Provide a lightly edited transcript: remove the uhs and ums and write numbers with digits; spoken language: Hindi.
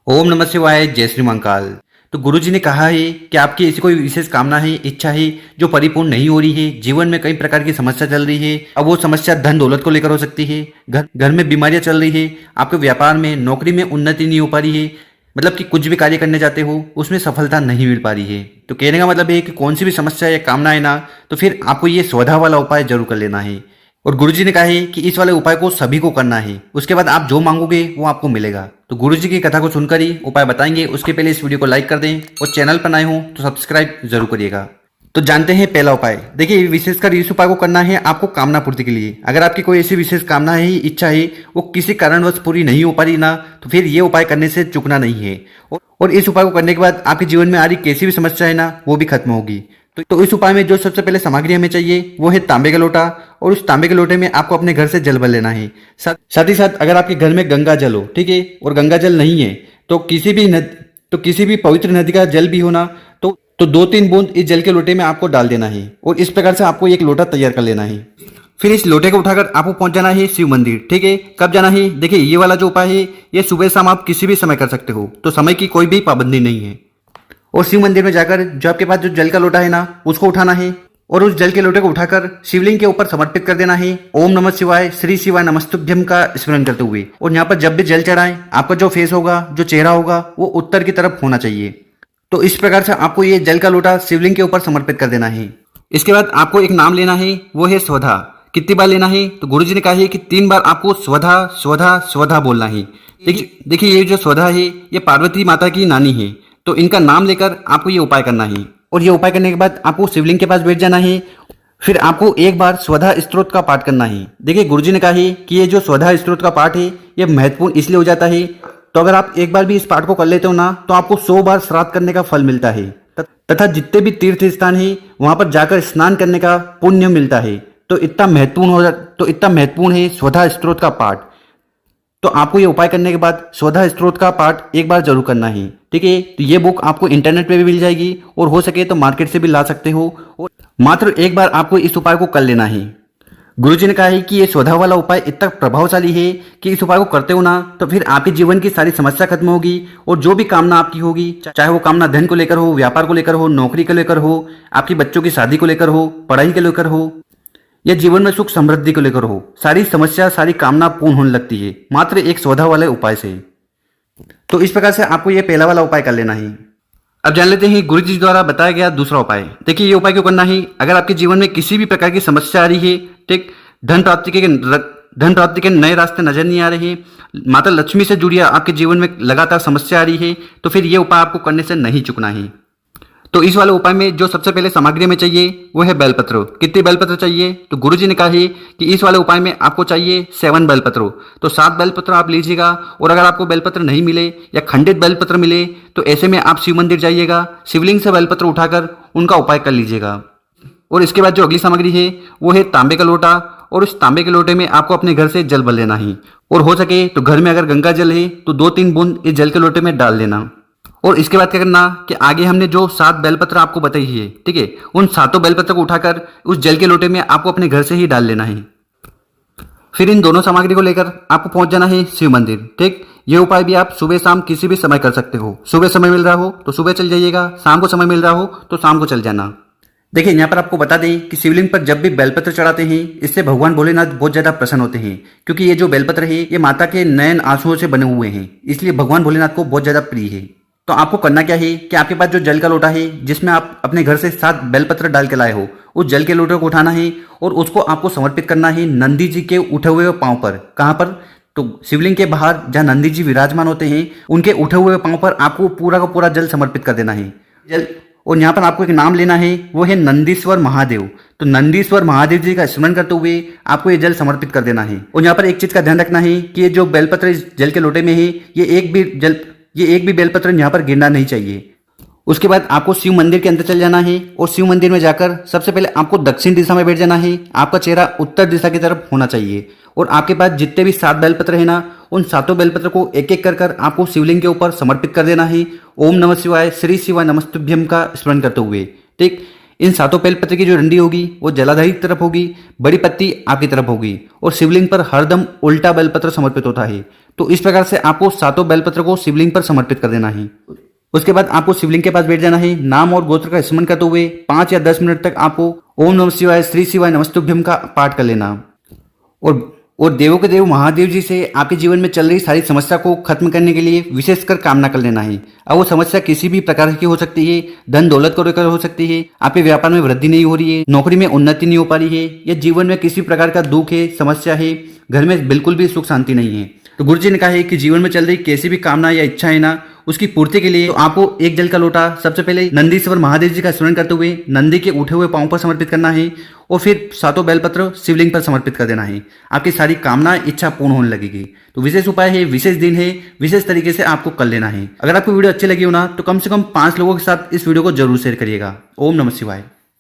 ओम नमः शिवाय, जय श्री महाकाल। तो गुरुजी ने कहा है कि आपकी ऐसी कोई विशेष कामना है, इच्छा है जो परिपूर्ण नहीं हो रही है। जीवन में कई प्रकार की समस्या चल रही है। अब वो समस्या धन दौलत को लेकर हो सकती है, घर में बीमारियां चल रही है, आपके व्यापार में नौकरी में उन्नति नहीं हो पा रही है, मतलब कि कुछ भी कार्य करने जाते हो उसमें सफलता नहीं मिल पा रही है। तो कहने का मतलब है कि कौन सी भी समस्या या कामना है ना, तो फिर आपको ये स्वधा वाला उपाय जरूर कर लेना है। और गुरुजी ने कहा है कि इस वाले उपाय को सभी को करना है, उसके बाद आप जो मांगोगे वो आपको मिलेगा। तो गुरुजी की कथा को सुनकर ही उपाय बताएंगे। उसके पहले इस वीडियो को लाइक कर दें और चैनल पर नए हो तो सब्सक्राइब जरूर करिएगा। तो जानते हैं पहला उपाय। देखिए, विशेषकर इस उपाय को करना है आपको कामना पूर्ति के लिए। अगर आपकी कोई ऐसी विशेष कामना है, इच्छा है, वो किसी कारणवश पूरी नहीं हो पा रही ना, तो फिर ये उपाय करने से चूकना नहीं है। और इस उपाय को करने के बाद आपके जीवन में आ रही कैसी भी समस्या है ना, वो भी खत्म होगी। तो इस उपाय में जो सबसे पहले सामग्री हमें चाहिए वो है तांबे का लोटा। और उस तांबे के लोटे में आपको अपने घर से जल भर लेना है। साथ ही साथ अगर आपके घर में गंगा जल हो, ठीक है, और गंगा जल नहीं है तो किसी भी पवित्र नदी का जल भी हो ना, तो 2-3 बूंद इस जल के लोटे में आपको डाल देना है। और इस प्रकार से आपको एक लोटा तैयार कर लेना है। फिर इस लोटे को उठाकर आपको पहुंच जाना है शिव मंदिर। ठीक है, कब जाना है? देखिए, ये वाला जो उपाय है ये सुबह शाम आप किसी भी समय कर सकते हो, तो समय की कोई भी पाबंदी नहीं है। और शिव मंदिर में जाकर जो आपके पास जो जल का लोटा है ना, उसको उठाना है और उस जल के लोटे को उठाकर शिवलिंग के ऊपर समर्पित कर देना है। ओम नमः शिवाय, श्री शिवाय नमस्तुभ्यम का स्मरण करते हुए। और यहाँ पर जब भी जल चढ़ाएं, आपका जो फेस होगा, जो चेहरा होगा, वो उत्तर की तरफ होना चाहिए। तो इस प्रकार से आपको ये जल का लोटा शिवलिंग के ऊपर समर्पित कर देना है। इसके बाद आपको एक नाम लेना है, वो है स्वधा। कितनी बार लेना है? तो गुरुजी ने कहा है कि 3 बार आपको स्वधा स्वधा स्वधा बोलना है। देखिए, ये जो स्वधा है ये पार्वती माता की नानी है, तो इनका नाम लेकर आपको ये उपाय करना है। और ये उपाय करने के बाद आपको शिवलिंग के पास बैठ जाना है। फिर आपको एक बार स्वधा स्तोत्र का पाठ करना है। देखिए, गुरुजी ने कहा है कि ये जो स्वधा स्तोत्र का पाठ है ये महत्वपूर्ण इसलिए हो जाता है, तो अगर आप एक बार भी इस पाठ को कर लेते हो ना, तो आपको 100 बार श्राद्ध करने का फल मिलता है, तथा जितने भी तीर्थ स्थान है वहां पर जाकर स्नान करने का पुण्य मिलता है। तो इतना महत्वपूर्ण है स्वधा स्तोत्र का पाठ। तो आपको ये उपाय करने के बाद स्वधा स्तोत्र का पाठ एक बार जरूर करना है। ठीक है, तो ये बुक आपको इंटरनेट पे भी मिल जाएगी और हो सके तो मार्केट से भी ला सकते हो। और मात्र एक बार आपको इस उपाय को कर लेना है। गुरुजी ने कहा है कि ये स्वधा वाला उपाय इतना प्रभावशाली है कि इस उपाय को करते हो ना, तो फिर आपके जीवन की सारी समस्या खत्म होगी। और जो भी कामना आपकी होगी, चाहे वो कामना धन को लेकर हो, व्यापार को लेकर हो, नौकरी को लेकर हो, आपकी बच्चों की शादी को लेकर हो, पढ़ाई को लेकर हो, या जीवन में सुख समृद्धि को लेकर हो, सारी समस्या, सारी कामना पूर्ण होने लगती है मात्र एक स्वधा वाले उपाय से। तो इस प्रकार से आपको ये पहला वाला उपाय कर लेना है। अब जान लेते हैं गुरुजी द्वारा बताया गया दूसरा उपाय। देखिए, ये उपाय क्यों करना है? अगर आपके जीवन में किसी भी प्रकार की समस्या आ रही है, ठीक, धन प्राप्ति के नए रास्ते नजर नहीं आ रहे हैं, माता लक्ष्मी से जुड़ी आपके जीवन में लगातार समस्या आ रही है, तो फिर ये उपाय आपको करने से नहीं चूकना है। तो इस वाले उपाय में जो सबसे पहले सामग्री में चाहिए वो है बेलपत्र। कितने बेलपत्र चाहिए? तो गुरुजी ने कहा है कि इस वाले उपाय में आपको चाहिए 7 बेलपत्र। तो 7 बेलपत्र आप लीजिएगा। और अगर आपको बेलपत्र नहीं मिले या खंडित बेलपत्र मिले तो ऐसे में आप शिव मंदिर जाइएगा, शिवलिंग से बेलपत्र उठाकर उनका उपाय कर लीजिएगा। और इसके बाद जो अगली सामग्री है वो है तांबे का लोटा। और उस तांबे के लोटे में आपको अपने घर से जल भर लेना है। और हो सके तो घर में अगर गंगा जल है तो 2-3 बूंद इस जल के लोटे में डाल देना। और इसके बाद क्या करना कि आगे हमने जो 7 बेलपत्र आपको बताई है, ठीक है, उन 7 बेलपत्र को उठाकर उस जल के लोटे में आपको अपने घर से ही डाल लेना है। फिर इन दोनों सामग्री को लेकर आपको पहुंच जाना है शिव मंदिर। ठीक, ये उपाय भी आप सुबह शाम किसी भी समय कर सकते हो। सुबह समय मिल रहा हो तो सुबह चल जाइएगा, शाम को समय मिल रहा हो तो शाम को चल जाना। देखिए, यहाँ पर आपको बता दें कि शिवलिंग पर जब भी बेलपत्र चढ़ाते हैं, इससे भगवान भोलेनाथ बहुत ज्यादा प्रसन्न होते हैं, क्योंकि ये जो बेलपत्र है ये माता के नयन आंसुओं से बने हुए हैं, इसलिए भगवान भोलेनाथ को बहुत ज्यादा प्रिय है। तो आपको करना क्या है कि आपके पास जो जल का लोटा है जिसमें आप अपने घर से 7 बेलपत्र डाल के लाए हो, उस जल के लोटे को उठाना है और उसको आपको समर्पित करना है नंदी जी के उठे हुए पांव पर। कहां पर? तो शिवलिंग के बाहर जहां नंदी जी विराजमान होते हैं, उनके उठे हुए पांव पर आपको पूरा का पूरा जल समर्पित कर देना है। जल, और यहाँ पर आपको एक नाम लेना है, वो है नंदीश्वर महादेव। तो नंदीश्वर महादेव जी का स्मरण करते हुए आपको ये जल समर्पित कर देना है। और यहाँ पर एक चीज का ध्यान रखना है कि ये जो बेलपत्र इस जल के लोटे में है, ये एक भी बेलपत्र यहाँ पर गिरना नहीं चाहिए। उसके बाद आपको शिव मंदिर के अंदर चल जाना है। और शिव मंदिर में जाकर सबसे पहले आपको दक्षिण दिशा में बैठ जाना है। आपका चेहरा उत्तर दिशा की तरफ होना चाहिए। और आपके पास जितने भी 7 बेलपत्र है ना, उन 7 बेलपत्र को एक एक कर आपको शिवलिंग के ऊपर समर्पित कर देना है। ओम नमः शिवाय, श्री शिवाय नमस्तुभ्यम का स्मरण करते हुए। ठीक, इन सातों बेलपत्र की जो डंडी होगी वो जलाधारी की तरफ होगी, बड़ी पत्ती आपकी तरफ होगी और शिवलिंग पर हरदम उल्टा बेलपत्र समर्पित होता है। तो इस प्रकार से आपको सातों बेलपत्र को शिवलिंग पर समर्पित कर देना है। उसके बाद आपको शिवलिंग के पास बैठ जाना है। नाम और गोत्र का स्मरण करते हुए 5 या 10 मिनट तक आपको ओम नमः शिवाय, श्री शिवाय नमस्तुभ्यम का पाठ कर लेना और देवों के देव महादेव जी से आपके जीवन में चल रही सारी समस्या को खत्म करने के लिए विशेषकर कामना कर लेना है। अब वो समस्या किसी भी प्रकार की हो सकती है, धन दौलत को लेकर हो सकती है, आपके व्यापार में वृद्धि नहीं हो रही है, नौकरी में उन्नति नहीं हो पा रही है, या जीवन में किसी प्रकार का दुख है, समस्या है, घर में बिल्कुल भी सुख शांति नहीं है। तो गुरु जी ने कहा है कि जीवन में चल रही कैसी भी कामना या इच्छा है ना, उसकी पूर्ति के लिए तो आपको एक जल का लोटा सबसे पहले नंदीश्वर महादेव जी का स्मरण करते हुए नंदी के उठे हुए पांव पर समर्पित करना है और फिर सातों बेलपत्र शिवलिंग पर समर्पित कर देना है। आपकी सारी कामना इच्छा पूर्ण होने लगेगी। तो विशेष उपाय है, विशेष दिन है, विशेष तरीके से आपको कर लेना है। अगर आपको वीडियो अच्छी लगी हो ना तो कम से कम 5 लोगों के साथ इस वीडियो को जरूर शेयर करिएगा। ओम नमः शिवाय।